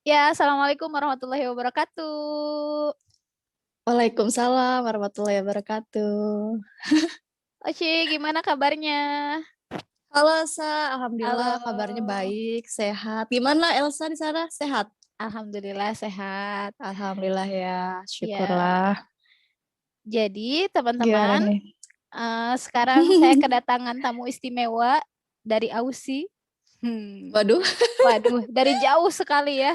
Ya, assalamualaikum warahmatullahi wabarakatuh. Waalaikumsalam warahmatullahi wabarakatuh. Oci, gimana kabarnya? Halo Sa, alhamdulillah kabarnya Halo. baik, sehat. Gimana Elsa di sana? Sehat? Alhamdulillah sehat. Alhamdulillah ya, Ya, syukurlah. jadi Gimana teman-teman, nih? sekarang saya kedatangan tamu istimewa dari Aussie. Hmm, Waduh, waduh, dari jauh sekali ya.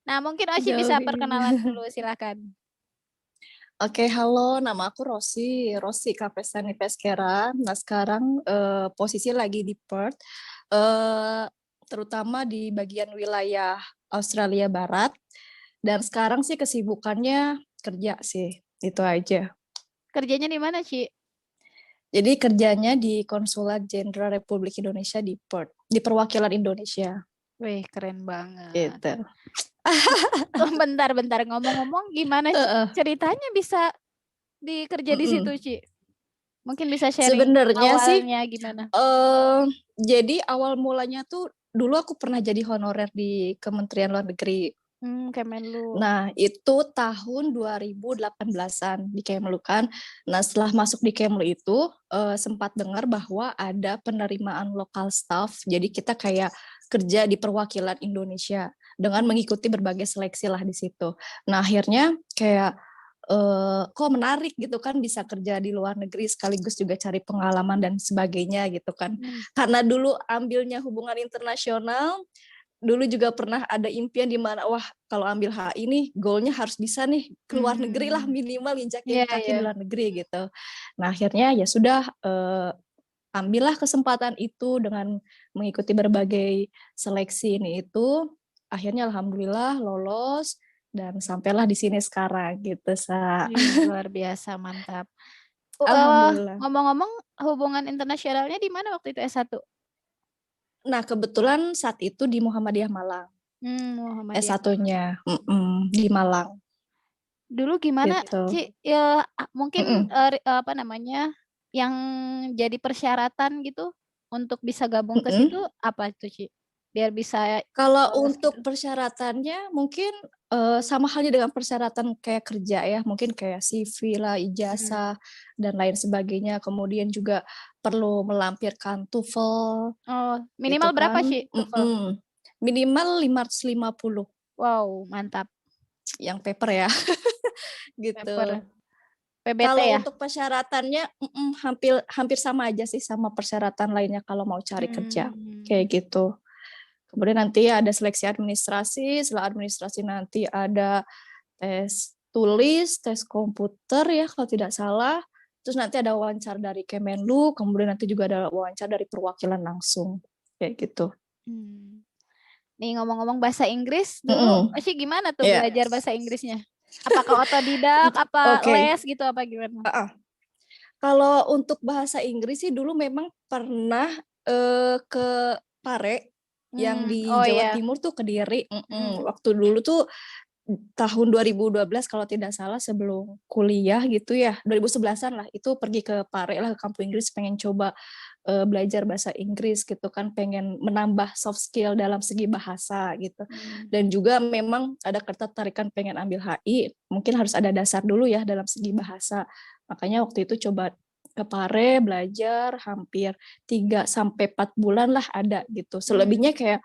Nah, mungkin Oci jauh bisa perkenalan ini. dulu, silakan. Oke, halo, nama aku Rosi Kapestani Peskera. Nah, sekarang posisi lagi di Perth, eh, terutama di bagian wilayah Australia Barat. Dan sekarang sih kesibukannya kerja sih, itu aja. Kerjanya di mana, Ci? Jadi kerjanya di Konsulat Jenderal Republik Indonesia di Perth, di perwakilan Indonesia. Wih, keren banget. Gitu. Oh, bentar-bentar ngomong-ngomong, gimana Heeh. ceritanya bisa dikerja di situ, Mm-mm. Ci? Mungkin bisa sharing Sebenarnya sih, awalnya gimana? eh jadi awal mulanya tuh dulu aku pernah jadi honorer di Kementerian Luar Negeri. Kemenlu. Nah, itu tahun 2018-an di Kemlu kan. Nah, setelah masuk di Kemlu itu sempat dengar bahwa ada penerimaan lokal staff. Jadi kita kayak kerja di perwakilan Indonesia dengan mengikuti berbagai seleksi lah di situ. Nah, akhirnya kayak kok menarik gitu kan bisa kerja di luar negeri sekaligus juga cari pengalaman dan sebagainya gitu kan. Hmm. Karena dulu ambilnya hubungan internasional, dulu juga pernah ada impian di mana wah kalau ambil HI nih goalnya harus bisa nih keluar negeri lah Hmm. minimal Iya, injakin kaki di iya. luar negeri gitu. Nah akhirnya ya sudah ambillah kesempatan itu dengan mengikuti berbagai seleksi ini itu. Akhirnya alhamdulillah lolos dan sampailah di sini sekarang gitu Sa. Wih, luar biasa, mantap. Alhamdulillah. Ngomong-ngomong, hubungan internasionalnya di mana waktu itu S1? Nah kebetulan saat itu di Muhammadiyah Malang Muhammadiyah Malang. S1-nya di Malang Dulu gimana, gitu. Ci? Ya, mungkin Mm-mm. apa namanya, yang jadi persyaratan gitu untuk bisa gabung ke situ Mm-mm. apa itu, Ci? Biar bisa Kalau lolos gitu. untuk persyaratannya mungkin sama halnya dengan persyaratan kayak kerja ya, mungkin kayak CV lah, Hmm. ijazah dan lain sebagainya. Kemudian juga perlu melampirkan TOEFL Oh, gitu minimal berapa, kan. Ci, TOEFL? Mm-mm. Minimal 550 Wow, mantap. yang paper ya Paper gitu. PBT Kalau ya? untuk persyaratannya hampir hampir sama aja sih sama persyaratan lainnya kalau mau cari kerja kayak Hmm. gitu. Kemudian nanti ada seleksi administrasi, setelah administrasi nanti ada tes tulis, tes komputer ya kalau tidak salah. Terus nanti ada wawancara dari Kemenlu, kemudian nanti juga ada wawancara dari perwakilan langsung. Kayak gitu. Hmm. Nih ngomong-ngomong bahasa Inggris, dulu Mm-mm. sih gimana tuh Ya, belajar bahasa Inggrisnya? Apakah otodidak, apa oke. les gitu, apa gimana? Kalau untuk bahasa Inggris sih dulu memang pernah ke Pare yang di Oh Jawa iya. Timur tuh Kediri. Mm. Waktu dulu tuh tahun 2012 kalau tidak salah sebelum kuliah gitu ya 2011-an lah itu pergi ke Pare lah ke kampung Inggris pengen coba belajar bahasa Inggris gitu kan pengen menambah soft skill dalam segi bahasa gitu Hmm. dan juga memang ada ketertarikan pengen ambil HI mungkin harus ada dasar dulu ya dalam segi bahasa makanya waktu itu coba ke Pare belajar hampir 3 sampai 4 bulan lah ada gitu Hmm. selebihnya kayak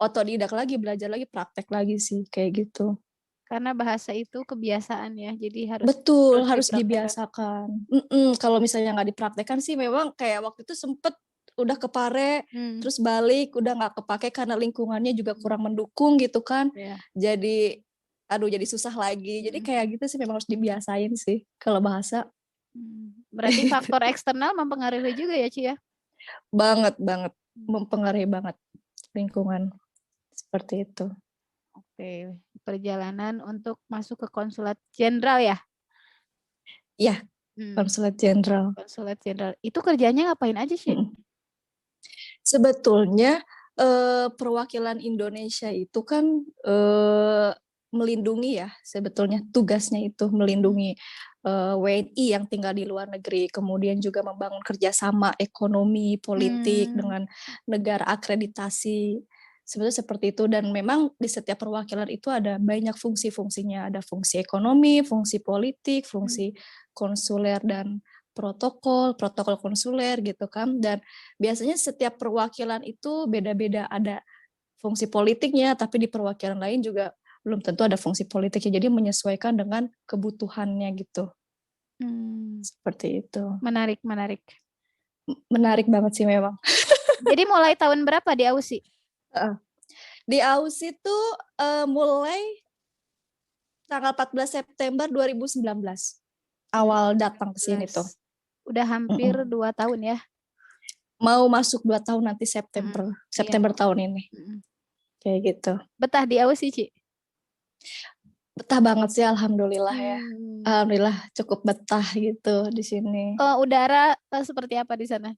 otodidak lagi belajar lagi praktek lagi sih kayak gitu. Karena bahasa itu kebiasaan ya, jadi harus Betul, terus harus dipraktekkan. dibiasakan. Kalau misalnya nggak dipraktekkan sih memang kayak waktu itu sempet udah ke Pare, Hmm. terus balik udah nggak kepake karena lingkungannya juga kurang mendukung gitu kan. Ya. Jadi, aduh jadi susah lagi. Jadi Hmm. kayak gitu sih memang harus dibiasain sih kalau bahasa. Berarti faktor eksternal mempengaruhi juga ya, Ci ya? Banget banget, mempengaruhi banget lingkungan seperti itu. Oke, perjalanan untuk masuk ke konsulat jenderal ya? Ya, Hmm. konsulat jenderal. Konsulat jenderal. Itu kerjanya ngapain aja sih? Sebetulnya perwakilan Indonesia itu kan melindungi ya sebetulnya tugasnya itu melindungi WNI yang tinggal di luar negeri, kemudian juga membangun kerjasama ekonomi politik Hmm. dengan negara akreditasi Sebetulnya seperti itu, dan memang di setiap perwakilan itu ada banyak fungsi-fungsinya. Ada fungsi ekonomi, fungsi politik, fungsi konsuler dan protokol konsuler gitu kan. Dan biasanya setiap perwakilan itu beda-beda, ada fungsi politiknya, tapi di perwakilan lain juga belum tentu ada fungsi politiknya. Jadi menyesuaikan dengan kebutuhannya gitu. Seperti itu. Menarik. Menarik banget sih memang. Jadi mulai tahun berapa di AUSI? Di AUSI itu mulai tanggal 14 September 2019. Awal datang ke sini tuh. Udah hampir 2 tahun ya? Mau masuk 2 tahun nanti September tahun ini. Kayak gitu. Betah di AUSI, Ci? Betah banget sih, alhamdulillah ya. Alhamdulillah cukup betah gitu di sini. Udara seperti apa di sana?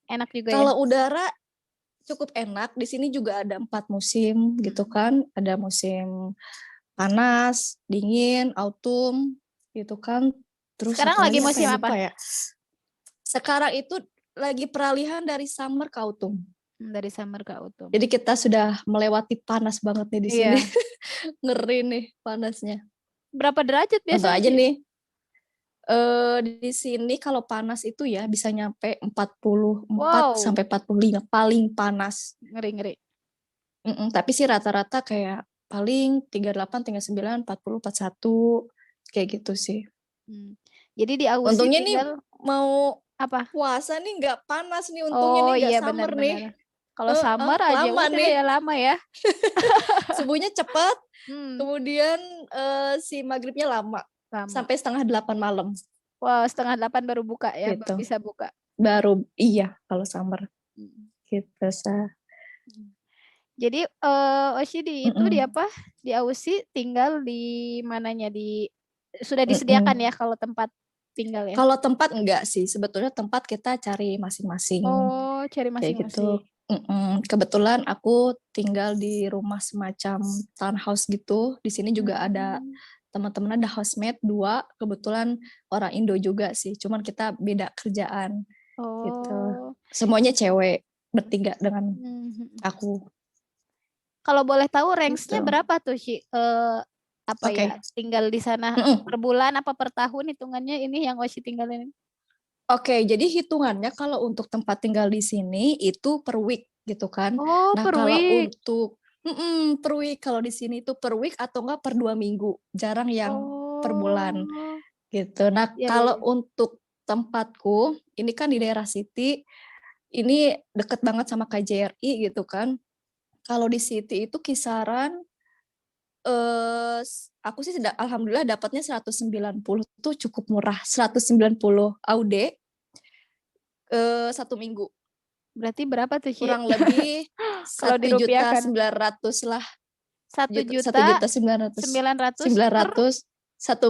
Enak juga ya? Kalau udara cukup enak. Di sini juga ada 4 musim gitu kan. Ada musim panas, dingin, autumn gitu kan. Terus sekarang lagi musim apa? Ya? Sekarang itu lagi peralihan dari summer ke autumn. Dari summer ke autumn. Jadi kita sudah melewati panas banget nih di sini. Ngeri nih panasnya. Berapa derajat biasanya? Contoh aja nih. Di sini kalau panas itu ya bisa nyampe 44 sampai 45 paling panas. Ngeri. Tapi sih rata-rata kayak paling 38, 39, 40, 41 kayak gitu sih. Jadi di AUSI untungnya tinggal nih mau apa? Puasa nih nggak panas nih, untungnya nih nggak summer benar. nih. Kalau summer aja lama udah nih. ya lama ya. Subuhnya cepat, kemudian si maghribnya lama. Sampai 7:30 malam. Wow, 7:30 baru buka ya, gitu. baru bisa buka. Baru iya kalau summer. Gitu sah. Jadi Oshi di apa? Di AUSI tinggal di mananya, sudah disediakan ya kalau tempat tinggal ya? Kalau tempat enggak sih, sebetulnya tempat kita cari masing-masing. Oh, cari masing-masing. Gitu. Kebetulan aku tinggal di rumah semacam townhouse gitu. Di sini juga ada teman-teman, ada housemate 2, kebetulan orang Indo juga sih. Cuman kita beda kerjaan. Gitu. Semuanya cewek, bertiga dengan aku. Kalau boleh tahu range-nya berapa tuh sih? Ya, tinggal di sana per bulan apa per tahun hitungannya ini yang Oshi tinggalin? Oke, jadi hitungannya kalau untuk tempat tinggal di sini itu per week gitu kan. Oh, nah, per kalau week. Untuk per week, kalau di sini itu per week atau enggak per 2 minggu. Jarang yang per bulan. Gitu. Nah, kalau untuk tempatku, ini kan di daerah City, ini deket banget sama KJRI gitu kan. Kalau di City itu kisaran aku sih alhamdulillah dapatnya 190 tuh cukup murah. 190 AUD 1 minggu. Berarti berapa tuh, Ci? Kurang lebih kalau 1.900.000 lah. 1.900.900 1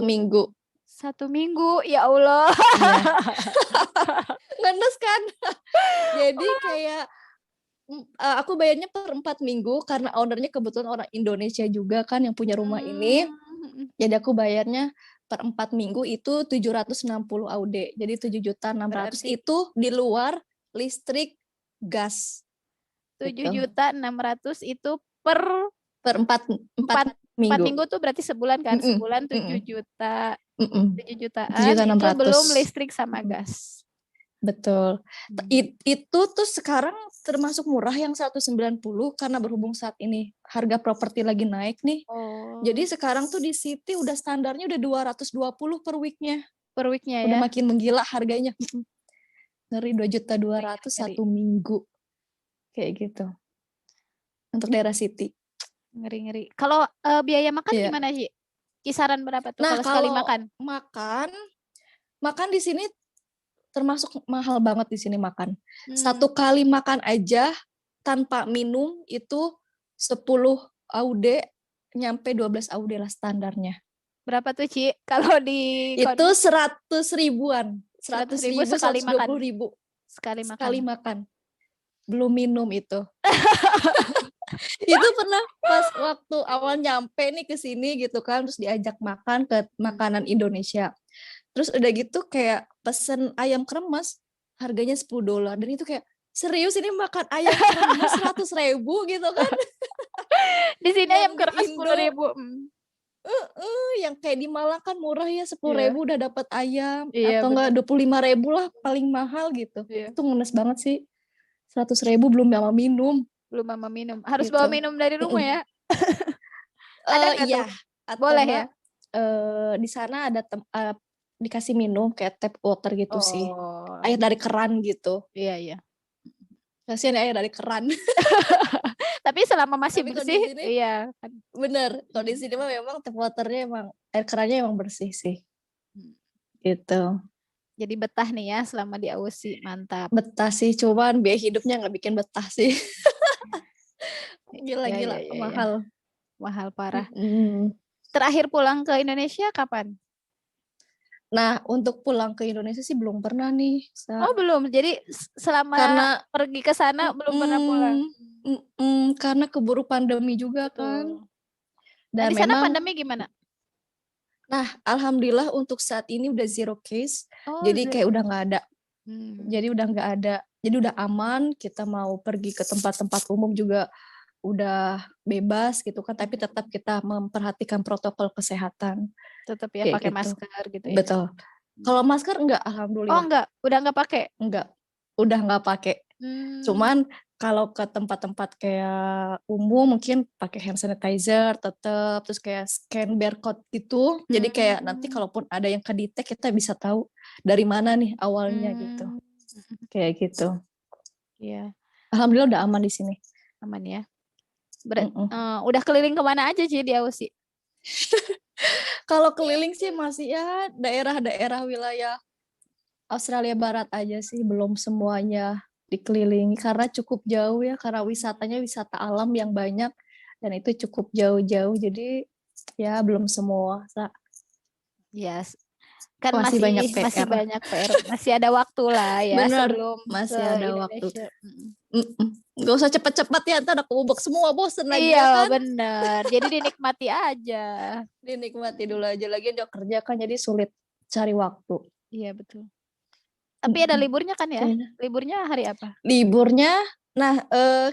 minggu. 1 minggu, ya Allah. Iya. Ngenes kan? Jadi kayak aku bayarnya per 4 minggu karena ownernya kebetulan orang Indonesia juga kan yang punya rumah ini. Jadi aku bayarnya per 4 minggu itu 760 AUD. Jadi 7.600.000 itu di luar listrik, gas. 7.600.000 itu per 4 minggu. 4 minggu tuh berarti sebulan kan? Sebulan 7 juta. 7 jutaan itu belum listrik sama gas. Betul. Itu tuh sekarang termasuk murah yang 190 karena berhubung saat ini harga properti lagi naik nih. Jadi sekarang tuh di City udah standarnya udah 220 per weeknya. Per weeknya udah ya. Makin menggila harganya. Ngeri 2.200.000 1 minggu. Kayak gitu. Untuk daerah City. Ngeri. Kalau biaya makan gimana sih? Kisaran berapa tuh kalau sekali makan? Makan di sini termasuk mahal banget di sini makan. 1 kali makan aja tanpa minum itu 10 AUD nyampe 12 AUD lah standarnya. Berapa tuh, Ci? Kalau di itu 100 ribuan. 100 ribu sekali 120 makan. ribu. Sekali makan. Belum minum itu. Itu pernah pas waktu awal nyampe nih ke sini gitu kan, terus diajak makan ke makanan Indonesia. Terus udah gitu kayak pesen ayam kremes, harganya $10. Dan itu kayak, serius ini makan ayam kremes 100.000 gitu kan. Di sini ayam Yang di keras Indo 10.000. yang kayak di Malang kan murah ya, 10.000 Iya. udah dapat ayam, Iya, atau bener. enggak 25.000 lah paling mahal gitu. Iya. Itu ngenes banget sih. 100.000 belum sama minum Belum sama minum. Harus bawa gitu. minum dari rumah ya? Ada nggak tuh? Iya, atau Boleh ya? enggak di sana ada dikasih minum kayak tap water gitu sih. Oh, Air dari keran gitu. iya iya. Kasihan air dari keran. Tapi selama masih Tapi kalau di bersih, sini iya kan. bener, kalau di sini mah memang tap waternya emang air kerannya emang bersih sih. Hmm. Gitu. Jadi betah nih ya selama di Aussie, mantap. Betah sih, cuman biaya hidupnya nggak bikin betah sih. Ya ya Gila-gila ya ya. mahal. Mahal parah. Mm. Terakhir pulang ke Indonesia kapan? Nah, untuk pulang ke Indonesia sih belum pernah nih, Oh, belum. Jadi selama karena pergi ke sana belum pernah pulang. karena keburu pandemi juga kan. Betul. Nah, Dan di sana memang, pandemi gimana? nah alhamdulillah untuk saat ini udah zero case, Oh, jadi kayak udah nggak ada. Hmm. Jadi udah nggak ada. Jadi udah aman. Kita mau pergi ke tempat-tempat umum juga udah bebas gitu kan. Tapi tetap kita memperhatikan protokol kesehatan Tetap ya kayak pakai gitu. masker gitu ya. Betul. Kalau masker enggak, Oh, alhamdulillah enggak, udah enggak pakai. enggak. Udah nggak pakai. Hmm. Cuman kalau ke tempat-tempat kayak umum mungkin pakai hand sanitizer tetap, terus kayak scan barcode gitu. Jadi kayak nanti kalaupun ada yang kedetek kita bisa tahu dari mana nih awalnya gitu. Kayak gitu. Iya, Alhamdulillah udah aman di sini. aman ya. Udah keliling kemana aja sih di Aussie? Kalau keliling sih masih ya daerah-daerah wilayah Australia Barat aja sih, belum semuanya dikelilingi karena cukup jauh ya, karena wisatanya wisata alam yang banyak dan itu cukup jauh-jauh, jadi ya belum semua. Yes. Kan Masih banyak masih PR. banyak PR, masih ada waktu lah ya Bener, sebelum ke masih ada waktu. Indonesia. Gak usah cepet-cepet ya, ntar aku ubek semua, bosen lagi Iya, ya kan. bener. Jadi dinikmati aja. Dinikmati dulu aja, lagi dia kerja kan jadi sulit cari waktu. Iya, betul. Tapi ada liburnya kan ya? Liburnya hari apa? Liburnya, nah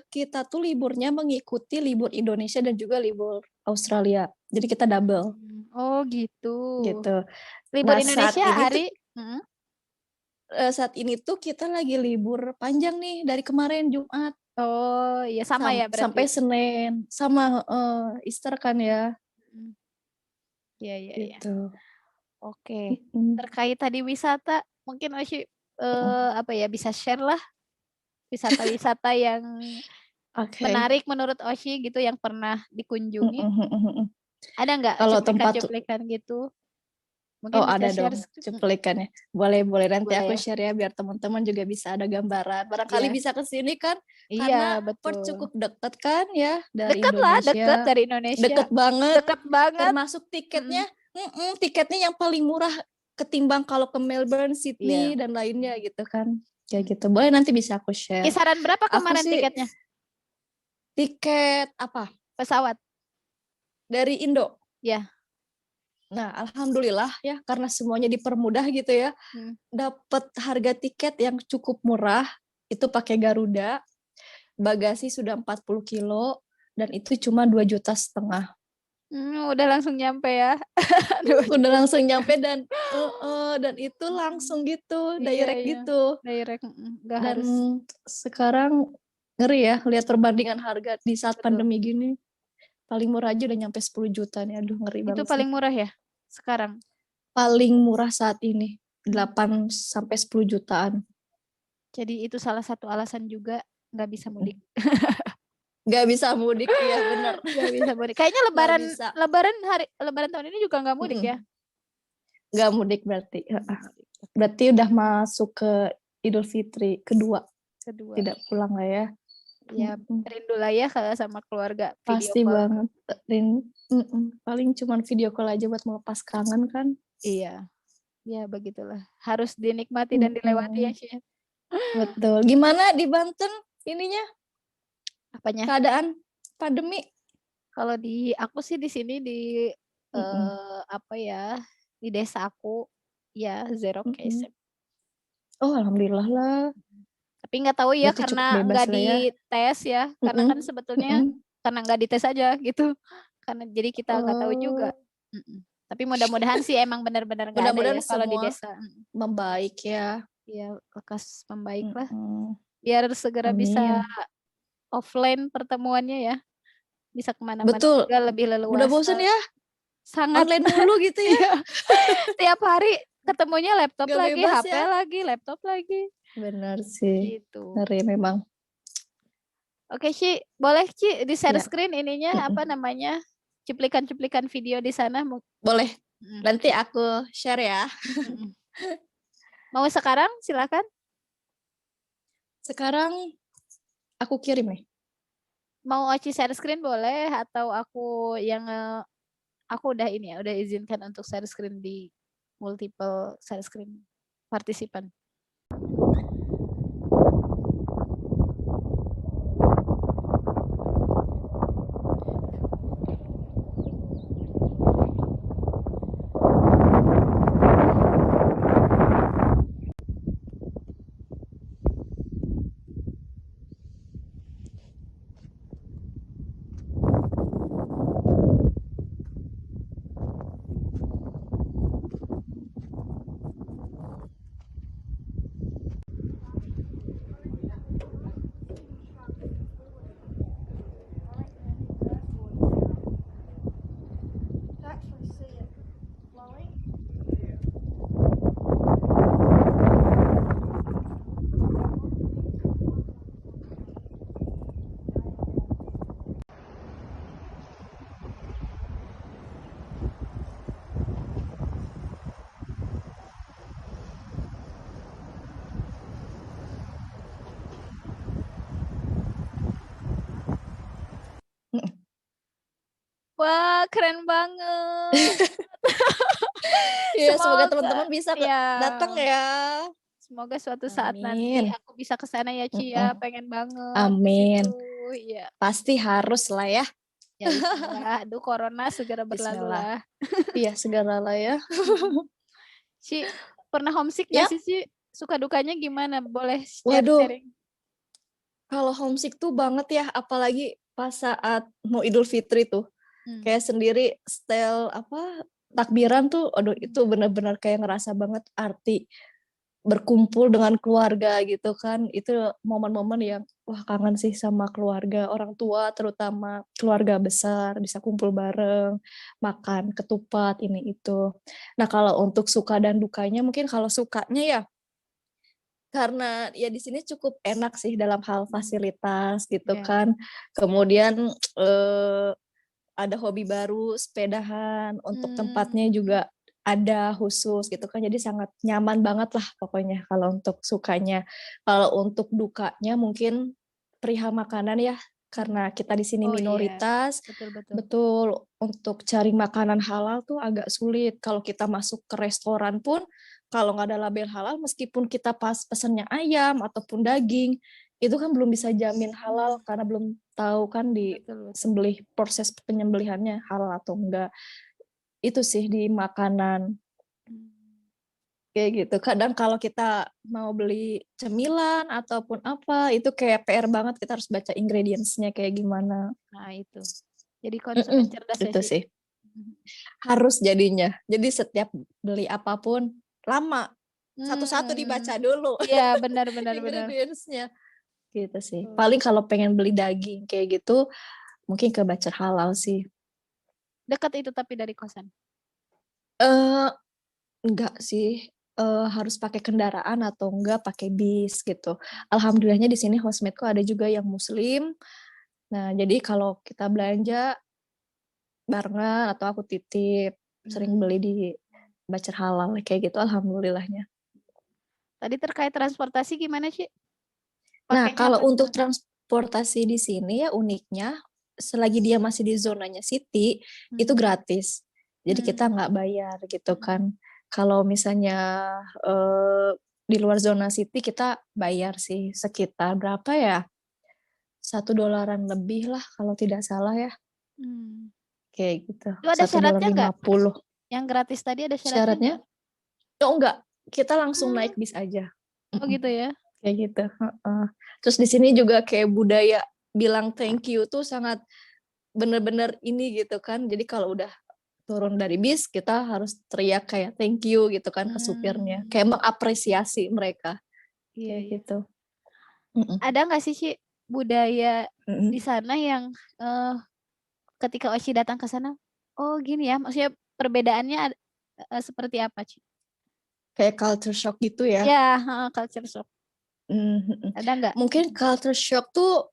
kita tuh liburnya mengikuti libur Indonesia dan juga libur Australia. Jadi kita double. Oh, gitu. Gitu. Libur Nah Indonesia hari saat ini tuh kita lagi libur panjang nih dari kemarin Jumat Oh, iya sama ya sampai berarti. Senin, sama Easter kan ya. Iya, iya, iya. Gitu. Oke. Terkait tadi wisata, mungkin Oshi apa ya bisa share lah wisata-wisata yang menarik menurut Oshi gitu yang pernah dikunjungi. Ada nggak Kalau tempat cuplikan-cuplikan gitu? Mungkin bisa ada share. dong cuplikannya. Boleh nanti Boleh aku ya. share ya biar teman-teman juga bisa ada gambaran. Barangkali Iya. bisa ke sini kan Iya, karena betul. cukup dekat kan ya dari Dekat lah, dekat Indonesia. dari Indonesia. Deket banget. Dekat banget. Termasuk tiketnya yang paling murah ketimbang kalau ke Melbourne, Iya. Sydney dan lainnya gitu kan. Kayak gitu. Boleh nanti bisa aku share. Kisaran berapa Aku kemarin sih tiketnya? tiket apa? Pesawat. Dari Indo. Ya. Nah, alhamdulillah ya karena semuanya dipermudah gitu ya. Dapat harga tiket yang cukup murah. Itu pakai Garuda. Bagasi sudah 40 kilo dan itu cuma 2,5 juta. Udah langsung nyampe ya. Udah langsung nyampe dan itu langsung gitu, direct Iya. gitu. Direct, nggak Dan harus. sekarang ngeri ya lihat perbandingan harga di saat Betul. pandemi gini. Paling murah aja udah nyampe 10 juta nih. Aduh ngeri banget. Itu paling murah ya sekarang? Paling murah saat ini 8 sampai 10 jutaan. Jadi itu salah satu alasan juga nggak bisa mudik. Nggak bisa mudik, iya bener. Nggak bisa mudik. Kayaknya lebaran tahun ini juga nggak mudik ya? Nggak mudik berarti. Berarti udah masuk ke Idul Fitri kedua. Tidak pulang lah ya. Ya, rindu lah ya kalau sama keluarga. Pasti banget. Paling cuman video call aja buat melepas kangen kan. Iya. Ya begitulah. Harus dinikmati dan dilewati ya sih. Betul. Gimana di Banten ininya? Apanya? Keadaan pandemi? Kalau di aku sih di sini di apa ya, di desa aku ya zero case. Oh alhamdulillah lah. Tapi nggak tahu ya berarti karena nggak ya. dites ya. Karena kan sebetulnya karena nggak dites aja gitu. Karena jadi kita nggak tahu juga. Tapi mudah-mudahan sih emang benar-benar nggak ada ya kalau di desa. Membaik ya. Iya, lekas membaik lah. Biar segera bisa offline pertemuannya ya. Bisa kemana-mana juga lebih leluasa. Udah bosen ya? Sangat. Online mulu gitu ya. Tiap hari ketemunya laptop Gak lagi, bebas HP ya? lagi, laptop lagi. Benar sih. Gitu. Ngeri memang. Oke, Ci. Boleh, Ci, di-share screen ininya apa namanya? Cuplikan-cuplikan video di sana. Boleh. Nanti aku share ya. Mau sekarang? Silakan. Sekarang aku kirim nih. Mau Oci share screen boleh, atau aku yang aku udah ini ya, udah izinkan untuk share screen di multiple share screen partisipan. Wah, keren banget. Ya, semoga teman-teman bisa datang ya. Semoga suatu saat nanti aku bisa ke sana ya, Ci ya. Pengen banget. Amin. Ya. Pasti harus lah ya. Ya, bismillah. Aduh, corona segera berlalu lah. Iya, segera lah ya. Ci, pernah homesick nggak sih, Ci? Suka dukanya gimana? Boleh sharing? Kalau homesick tuh banget ya, apalagi pas saat mau Idul Fitri tuh. Kayak sendiri style takbiran tuh, aduh itu benar-benar kayak ngerasa banget arti berkumpul dengan keluarga gitu kan. Itu momen-momen yang wah kangen sih sama keluarga, orang tua terutama, keluarga besar, bisa kumpul bareng, makan ketupat ini itu. Nah, kalau untuk suka dan dukanya, mungkin kalau sukanya ya karena ya di sini cukup enak sih dalam hal fasilitas gitu kan. Kemudian ada hobi baru, sepedahan, untuk tempatnya juga ada khusus gitu kan. Jadi sangat nyaman banget lah pokoknya kalau untuk sukanya. Kalau untuk dukanya mungkin perihal makanan ya, karena kita di sini minoritas. Betul, untuk cari makanan halal tuh agak sulit. Kalau kita masuk ke restoran pun kalau nggak ada label halal, meskipun kita pas pesennya ayam ataupun daging, itu kan belum bisa jamin halal karena belum tahu kan di sembelih, proses penyembelihannya halal atau enggak. Itu sih di makanan. Kayak gitu. Kadang kalau kita mau beli cemilan ataupun apa, itu kayak PR banget, kita harus baca ingredients-nya kayak gimana. Nah, itu. Jadi konsumen cerdas ya, itu sih. Harus jadinya. Jadi setiap beli apapun lama, satu-satu dibaca dulu. Iya, benar-benar. Ingredients-nya. Gitu sih. Paling kalau pengen beli daging kayak gitu, mungkin ke Bacer Halal sih. Dekat itu tapi dari kosan? Enggak sih. Harus pakai kendaraan atau enggak pakai bis gitu. Alhamdulillahnya di sini housemate-ku ada juga yang muslim. Nah, jadi kalau kita belanja barengan atau aku titip, sering beli di Bacer Halal kayak gitu, alhamdulillahnya. Tadi terkait transportasi gimana sih? Nah, kalau untuk transportasi di sini ya uniknya, selagi dia masih di zonanya city, itu gratis. Jadi kita nggak bayar gitu kan. Kalau misalnya di luar zona city kita bayar sih sekitar berapa ya? $1 lebih lah kalau tidak salah ya. Kayak gitu. Itu ada syaratnya nggak? $1.50. Yang gratis tadi ada syaratnya? Oh enggak, kita langsung naik bis aja. Oh gitu ya? Kayak gitu. Terus di sini juga kayak budaya bilang thank you tuh sangat bener-bener ini gitu kan. Jadi kalau udah turun dari bis kita harus teriak kayak thank you gitu kan ke supirnya. Kayak mengapresiasi mereka Iya, kayak iya. gitu. Mm-mm. Ada nggak sih, Ci, budaya Mm-mm. di sana yang ketika Oci datang ke sana, oh gini ya, maksudnya perbedaannya seperti apa, Ci? Kayak culture shock gitu ya. Ya, culture shock. Mm-mm. Ada nggak? Mungkin culture shock tuh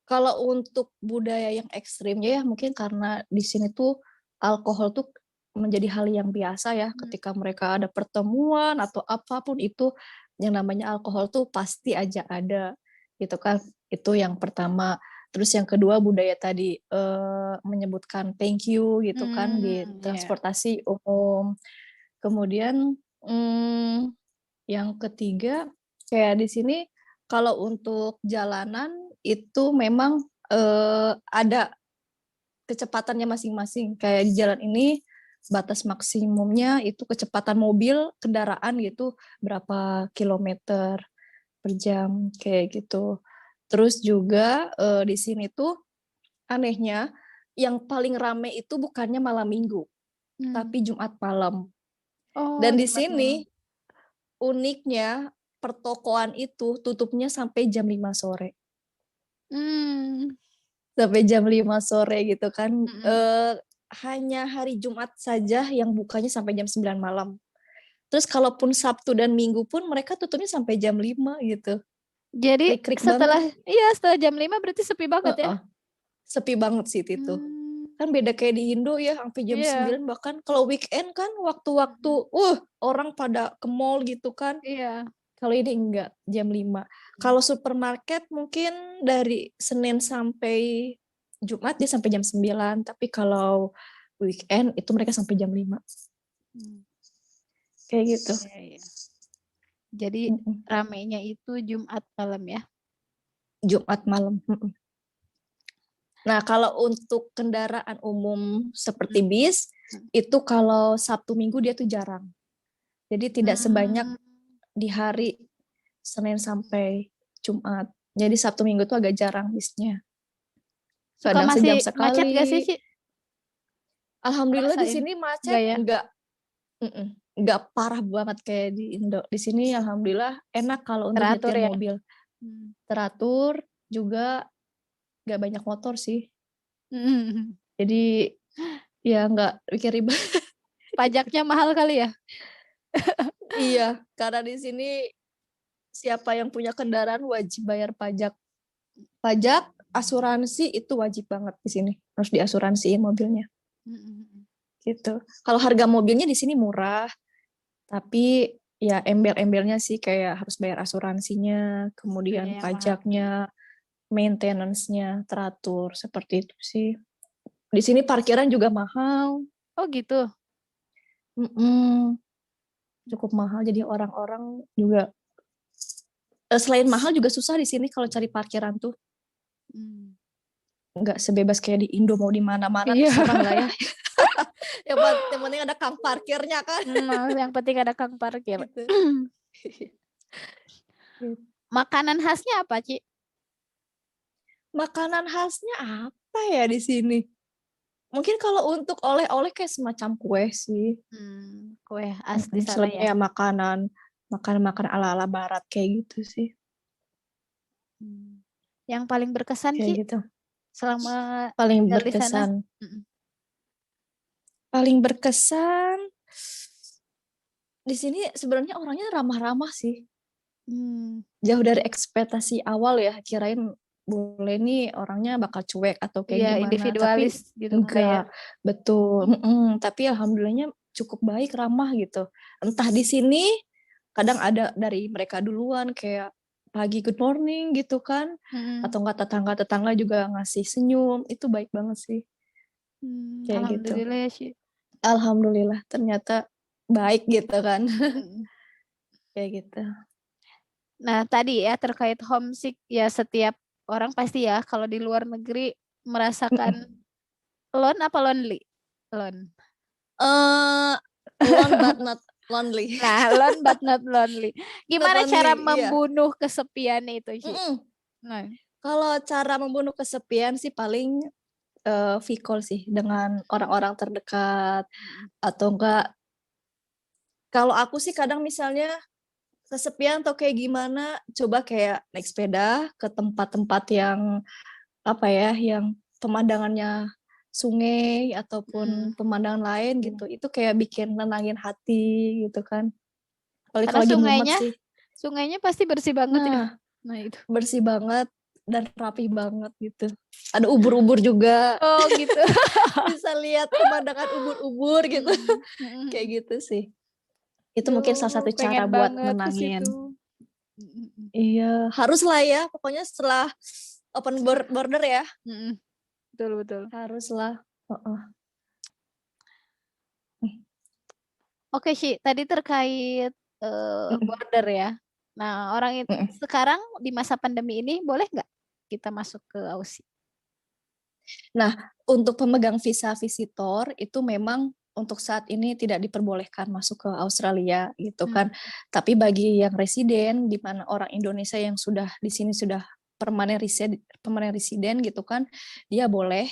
kalau untuk budaya yang ekstrimnya ya mungkin karena di sini tuh alkohol tuh menjadi hal yang biasa ya, ketika mereka ada pertemuan atau apapun itu yang namanya alkohol tuh pasti aja ada gitu kan. Itu yang pertama. Terus yang kedua budaya tadi menyebutkan thank you gitu kan di Ya. transportasi umum. Kemudian yang ketiga kayak di sini kalau untuk jalanan itu memang ada kecepatannya masing-masing. Kayak di jalan ini batas maksimumnya itu kecepatan mobil, kendaraan gitu berapa kilometer per jam kayak gitu. Terus juga di sini tuh anehnya yang paling rame itu bukannya malam minggu, Hmm. tapi Jumat malam. Oh, Dan di Jumat malam. sini uniknya pertokoan itu tutupnya sampai jam 5 sore. Hmm. Sampai jam 5 sore gitu kan. Mm-mm. Hanya hari Jumat saja yang bukanya sampai jam 9 malam. Terus kalaupun Sabtu dan Minggu pun mereka tutupnya sampai jam 5 gitu. Jadi Krik-krik banget. setelah jam 5 berarti sepi banget ya? Uh-uh. Sepi banget sih itu. Hmm. Kan beda kayak di Indo ya sampai jam Iya. 9 bahkan kalau weekend kan waktu-waktu orang pada ke mall gitu kan. Iya. Kalau ini enggak, jam 5. Kalau supermarket mungkin dari Senin sampai Jumat dia sampai jam 9, tapi kalau weekend itu mereka sampai jam 5. Kayak gitu. Iya, iya. Jadi ramenya itu Jumat malam ya? Jumat malam. Nah, kalau untuk kendaraan umum seperti bis, itu kalau Sabtu Minggu dia tuh jarang. Jadi tidak sebanyak di hari Senin sampai Jumat. Jadi Sabtu Minggu tuh agak jarang bisnya. Suka Kadang sejam masih macet gak sih, sekali. Ci? Alhamdulillah di Ngerasain? sini macet Enggak ya? nggak parah banget kayak di Indo. Di sini alhamdulillah enak kalau untuk Teratur nyetir ya? mobil. Teratur juga nggak banyak motor sih. Jadi ya nggak bikin ribet. Pajaknya mahal kali ya? Iya, karena di sini siapa yang punya kendaraan wajib bayar pajak. Pajak, asuransi itu wajib banget di sini. Harus diasuransiin mobilnya. Gitu. Kalau harga mobilnya di sini murah, tapi ya embel-embelnya sih kayak harus bayar asuransinya, kemudian pajaknya, maintenance-nya teratur seperti itu sih. Di sini parkiran juga mahal. Oh gitu. Cukup mahal, jadi orang-orang juga selain mahal juga susah di sini kalau cari parkiran tuh. Nggak sebebas kayak di Indo mau di mana-mana terserah lah ya. Yang penting ada kang parkirnya kan. Yang penting ada kang parkir. Gitu. Makanan khasnya apa, Ci? Makanan khasnya apa ya di sini? Mungkin kalau untuk oleh-oleh kayak semacam kue sih. Kue khas di sana ya. Ya makanan ala-ala barat kayak gitu sih. Yang paling berkesan, kayak Ci? Gitu. Selama paling tinggal di sana? berkesan. Paling berkesan di sini sebenarnya orangnya ramah-ramah sih. Jauh dari ekspektasi awal ya, kirain boleh nih orangnya bakal cuek atau kayak gimana, individualis tapi gitu enggak. Betul. Tapi alhamdulillahnya cukup baik, ramah gitu. Entah di sini kadang ada dari mereka duluan kayak pagi good morning gitu kan, atau enggak tetangga-tetangga juga ngasih senyum, itu baik banget sih. Kayak Alhamdulillah gitu. ya, Ci. Alhamdulillah ternyata baik gitu kan. Kayak gitu. Nah, tadi ya terkait homesick, ya setiap orang pasti ya kalau di luar negeri merasakan lone apa lonely? Lone. Lone but not lonely. Nah, lone but not lonely. Gimana lonely, cara iya. membunuh kesepian itu, Ci? Kalau cara membunuh kesepian sih paling V-call sih dengan orang-orang terdekat, Mhm. atau enggak kalau aku sih kadang misalnya kesepian atau kayak gimana, coba kayak naik sepeda ke tempat-tempat yang, apa ya, yang pemandangannya sungai ataupun Mhm. pemandangan lain Iya. gitu, itu kayak bikin nenangin hati gitu kan. Apalagi Karena kalau lagi mumet sungainya sih. sungainya pasti bersih banget ya? Nah, Nah itu. bersih banget dan rapi banget gitu. Ada ubur-ubur juga, Oh gitu. bisa lihat pemandangan ubur-ubur gitu, Mhm, mhm kayak mhm. gitu sih. Itu mungkin salah Duh, satu cara pengen buat banget ke situ. nenangin. Mhm mhm. Iya, haruslah ya, pokoknya setelah open border ya, Mhm, betul betul. haruslah. Heeh. Oke Syi, tadi terkait, Mhm border ya. Nah orang mhm. sekarang di masa pandemi ini boleh nggak kita masuk ke Aussie? Nah, untuk pemegang visa visitor itu memang untuk saat ini tidak diperbolehkan masuk ke Australia gitu Mmm, kan. Tapi bagi yang residen, di mana orang Indonesia yang sudah di sini sudah permanent resident gitu kan, dia boleh,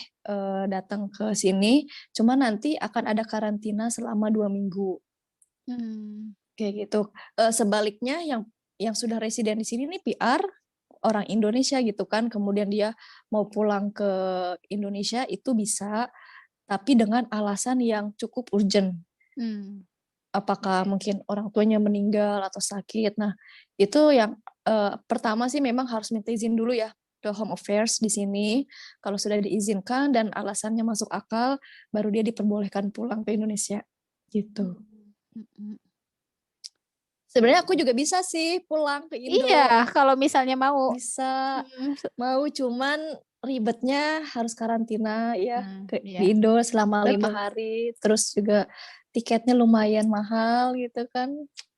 datang ke sini, cuma nanti akan ada karantina selama 2 minggu, mmm, kayak gitu. Sebaliknya yang sudah residen di sini nih PR, orang Indonesia gitu kan, kemudian dia mau pulang ke Indonesia itu bisa, tapi dengan alasan yang cukup urgent. mmm, Apakah oke. mungkin orang tuanya meninggal atau sakit. Nah, itu yang, pertama sih memang harus minta izin dulu ya ke Home Affairs di sini. Kalau sudah diizinkan dan alasannya masuk akal, baru dia diperbolehkan pulang ke Indonesia, gitu. Mmm, mhm. Sebenarnya aku juga bisa sih pulang ke Iya, Indo, kalau misalnya mau. bisa. Mhm, Mau, cuman ribetnya harus karantina ya iya, di Indo selama 5 betul, hari, terus juga tiketnya lumayan mahal gitu kan,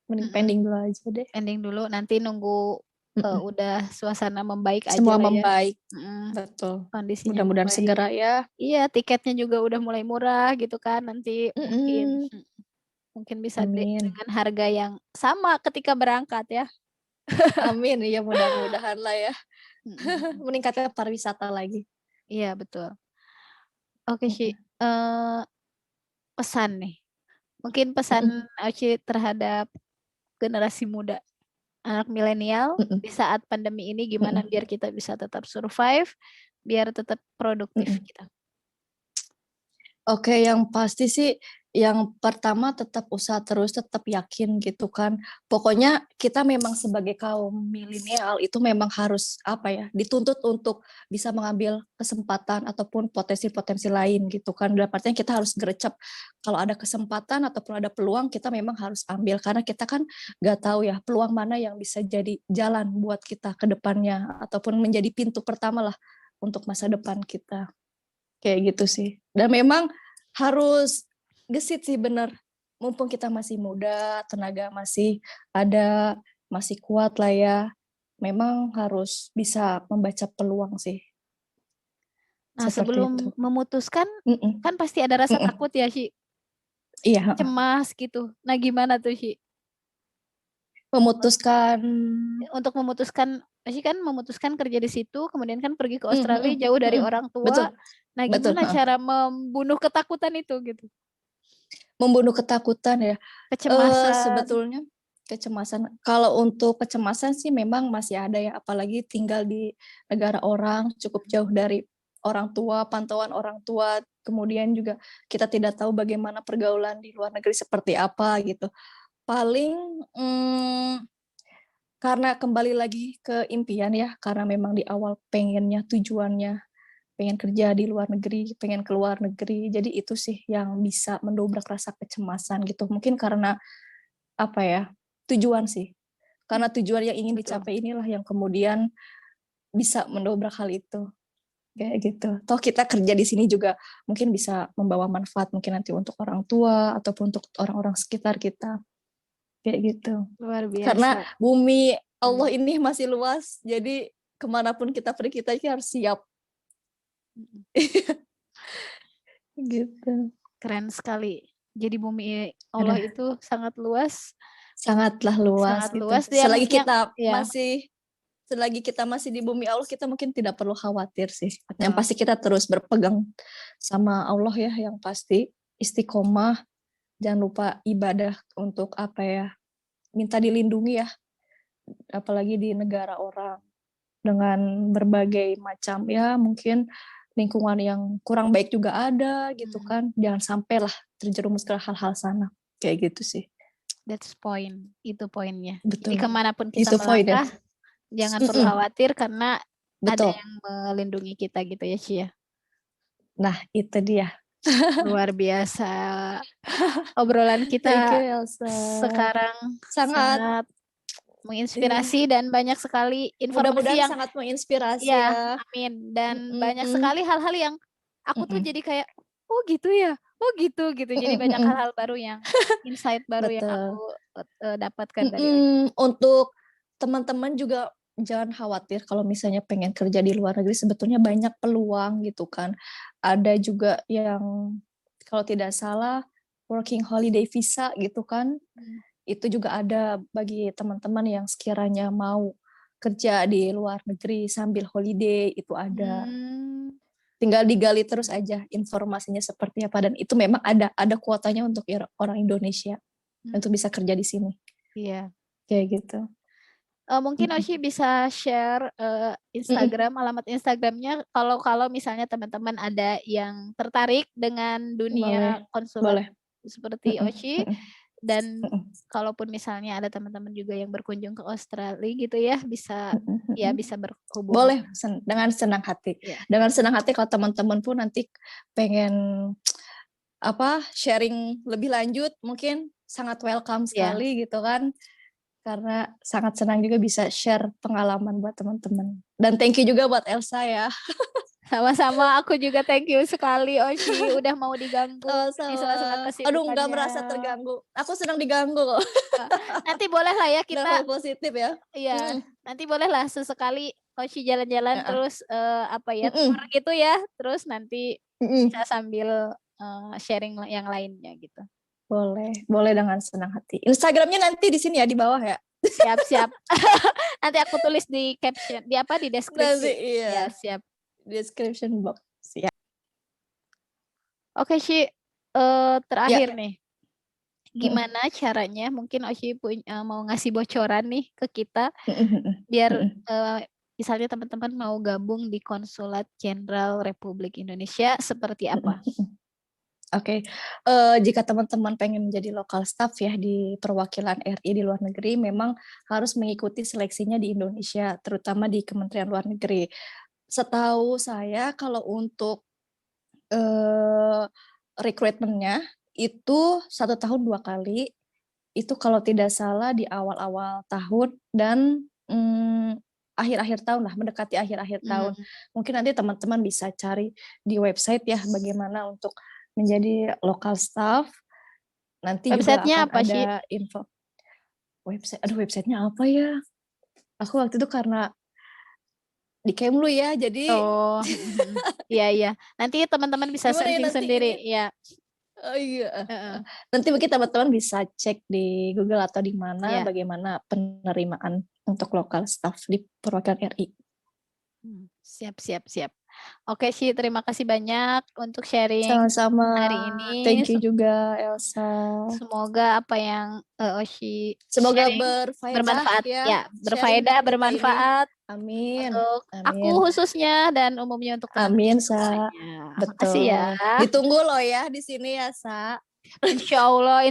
mending mhm. pending dulu aja deh. Ending dulu nanti nunggu, Mhm, udah suasana membaik semua ajalah ya. membaik, Mhm, betul. kondisinya Mudah-mudahan membaik. segera ya. Iya, tiketnya juga udah mulai murah gitu kan, nanti mungkin Mhm, mungkin bisa amin. dengan harga yang sama ketika berangkat ya. Amin, iya mudah-mudahan lah ya, Mhm mhm. meningkatnya pariwisata lagi. Iya betul. Oke Syi, Mhm pesan nih, mungkin pesan mhm Oci terhadap generasi muda, anak milenial mhm di saat pandemi ini gimana mhm biar kita bisa tetap survive, biar tetap produktif mhm. gitu? Oke, yang pasti sih, yang pertama tetap usaha terus, tetap yakin gitu kan. Pokoknya kita memang sebagai kaum milenial itu memang harus, apa ya, dituntut untuk bisa mengambil kesempatan ataupun potensi-potensi lain gitu kan. Dalam artian kita harus gercep, kalau ada kesempatan ataupun ada peluang kita memang harus ambil, karena kita kan nggak tahu ya peluang mana yang bisa jadi jalan buat kita ke depannya, ataupun menjadi pintu pertama lah untuk masa depan kita. Kayak gitu sih. Dan memang harus gesit sih bener, mumpung kita masih muda, tenaga masih ada, masih kuat lah ya, memang harus bisa membaca peluang sih, Nah seperti itu. sebelum memutuskan, Mhm kan pasti ada rasa mhm. takut ya Syi, Iya, heeh. cemas gitu. Nah gimana tuh Syi? Memutuskan Untuk memutuskan Syi kan memutuskan kerja di situ, kemudian kan pergi ke Australia mhm jauh dari mhm. orang tua. Betul Nah betul, gimana heeh. cara membunuh ketakutan itu gitu? Membunuh ketakutan ya, Kecemasan. sebetulnya kecemasan kalau untuk kecemasan sih memang masih ada ya, apalagi tinggal di negara orang, cukup jauh dari orang tua, pantauan orang tua, kemudian juga kita tidak tahu bagaimana pergaulan di luar negeri seperti apa gitu. Paling, karena kembali lagi ke impian ya, karena memang di awal pengennya, tujuannya pengen kerja di luar negeri, pengen ke luar negeri. Jadi itu sih yang bisa mendobrak rasa kecemasan gitu. Mungkin karena apa ya, tujuan sih. Mmm, Karena tujuan yang ingin betul. dicapai inilah yang kemudian bisa mendobrak hal itu, kayak gitu. Toh kita kerja di sini juga mungkin bisa membawa manfaat mungkin nanti untuk orang tua ataupun untuk orang-orang sekitar kita, kayak gitu. Luar Karena biasa. bumi Allah Mmm, ini masih luas, jadi kemanapun kita pergi kita ini harus siap. mhm. Gitu. Keren sekali. Jadi bumi Allah Ada itu sangat luas sangatlah luas sangat gitu. luas yang Selagi kita ya, masih selagi kita masih di bumi Allah, kita mungkin tidak perlu khawatir sih. Yang Betul. pasti kita terus berpegang sama Allah ya, yang pasti istiqomah, jangan lupa ibadah untuk apa ya, minta dilindungi ya, apalagi di negara orang dengan berbagai macam ya mungkin lingkungan yang kurang baik juga ada gitu kan. Jangan sampailah terjerumus ke hal-hal sana. Kayak gitu sih. That's point. Itu poinnya. Betul. Jadi kemanapun kita Itu point ya. melangkah, jangan perlu khawatir karena ada Betul. yang melindungi kita gitu ya, Cia. Nah, itu dia. Luar biasa. Obrolan kita Thank you, Elsa. sekarang sangat menginspirasi dan banyak sekali informasi mudah-mudahan yang sangat menginspirasi ya. Amin. Dan banyak sekali hal-hal yang aku tuh jadi kayak oh gitu ya. Oh gitu. Jadi banyak hal-hal baru yang insight baru yang aku dapatkan dari untuk teman-teman juga jangan khawatir kalau misalnya pengen kerja di luar negeri, sebetulnya banyak peluang gitu kan. Ada juga yang kalau tidak salah working holiday visa gitu kan. Itu juga ada bagi teman-teman yang sekiranya mau kerja di luar negeri sambil holiday, itu ada. Tinggal digali terus aja informasinya seperti apa, dan itu memang ada kuotanya untuk orang Indonesia untuk bisa kerja di sini. Iya. Kayak gitu. Mungkin Oshi bisa share Instagram, alamat Instagramnya kalau misalnya teman-teman ada yang tertarik dengan dunia konsulat seperti Oshi. Dan kalaupun misalnya ada teman-teman juga yang berkunjung ke Australia gitu ya, bisa berhubung. Boleh, dengan senang hati. Dengan senang hati kalau teman-teman pun nanti pengen sharing lebih lanjut, mungkin sangat welcome sekali gitu kan. Karena sangat senang juga bisa share pengalaman buat teman-teman. Dan thank you juga buat Elsa ya. Sama-sama, aku juga thank you sekali Oshi udah mau diganggu di sela-sela kesibukannya. Aduh, nggak merasa terganggu. Aku senang diganggu kok. Nanti boleh lah ya kita. Positif ya. Iya, nanti boleh lah sesekali Oshi jalan-jalan terus tour gitu ya. Terus nanti bisa sambil sharing yang lainnya gitu. Boleh dengan senang hati. Instagramnya nanti di sini ya, di bawah ya. Siap. Nanti aku tulis di caption, di deskripsi. Nanti, iya. Ya, siap. Description box. Ya. Oke, Shi, terakhir nih. Gimana caranya? Mungkin Oshi mau ngasih bocoran nih ke kita, biar misalnya teman-teman mau gabung di Konsulat Jenderal Republik Indonesia seperti apa? Oke, jika teman-teman pengen menjadi local staff ya di perwakilan RI di luar negeri, memang harus mengikuti seleksinya di Indonesia, terutama di Kementerian Luar Negeri. Setahu saya kalau untuk rekrutmennya itu 1 tahun 2 kali, itu kalau tidak salah di awal-awal tahun dan akhir-akhir tahun lah, mendekati akhir-akhir tahun. Mungkin nanti teman-teman bisa cari di website ya bagaimana untuk menjadi local staff. Nanti website-nya juga akan apa sih? ada info. Website-nya apa ya? Aku waktu itu karena di Kemlu ya, jadi iya. Nanti teman-teman bisa searching sendiri ya. Oh iya. Nanti mungkin teman-teman bisa cek di Google atau di mana bagaimana penerimaan untuk local staff di perwakilan RI. Siap. Oke Shi, terima kasih banyak untuk sharing sama-sama hari ini. Thank you juga Elsa. Semoga apa yang Oshi bermanfaat ya, bermanfaat. Amin. Untuk aku khususnya dan umumnya untuk teman-teman. Amin, Sa. Betul. Makasih ya. Ditunggu loh ya di sini ya, Sa. Insya Allah.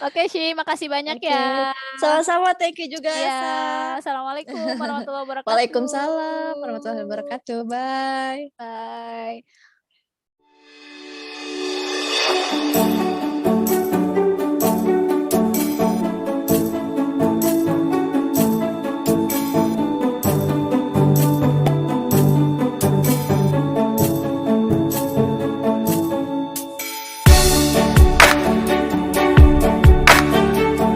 Oke, Shi, makasih banyak ya. Sama-sama, thank you juga ya. Assalamualaikum warahmatullahi wabarakatuh. Waalaikumsalam warahmatullahi wabarakatuh. Bye. Bye.